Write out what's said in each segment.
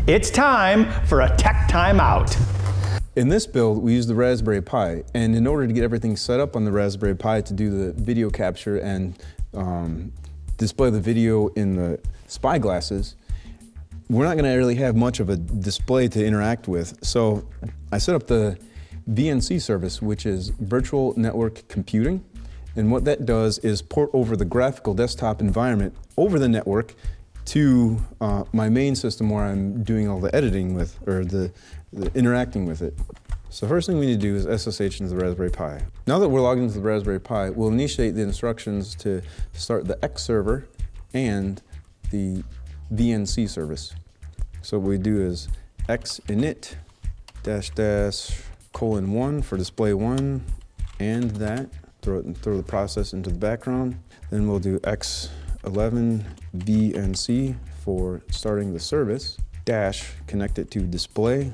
It's time for a tech timeout. In this build, we use the Raspberry Pi, and in order to get everything set up on the Raspberry Pi to do the video capture and display the video in the spy glasses, we're not going to really have much of a display to interact with. So I set up the VNC service, which is Virtual Network Computing. And what that does is port over the graphical desktop environment over the network to my main system where I'm doing all the editing with, or the interacting with it. So first thing we need to do is SSH into the Raspberry Pi. Now that we're logged into the Raspberry Pi, we'll initiate the instructions to start the X server and the VNC service. So what we do is X init --:1 for display 1 and that. Throw the process into the background. Then we'll do X11 VNC for starting the service, connect it to display,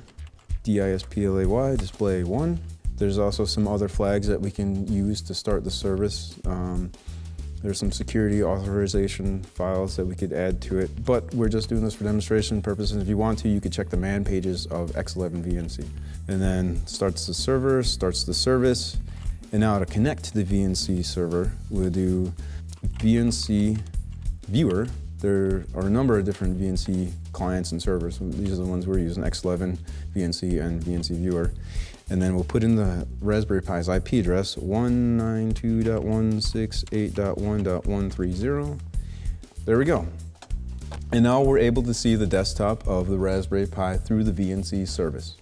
DISPLAY, display 1. There's also some other flags that we can use to start the service. There's some security authorization files that we could add to it, but we're just doing this for demonstration purposes. If you want to, you could check the man pages of X11 VNC. And then starts the server, starts the service. And now to connect to the VNC server, we'll do VNC Viewer. There are a number of different VNC clients and servers. These are the ones we're using, X11, VNC, and VNC Viewer. And then we'll put in the Raspberry Pi's IP address, 192.168.1.130. There we go. And now we're able to see the desktop of the Raspberry Pi through the VNC service.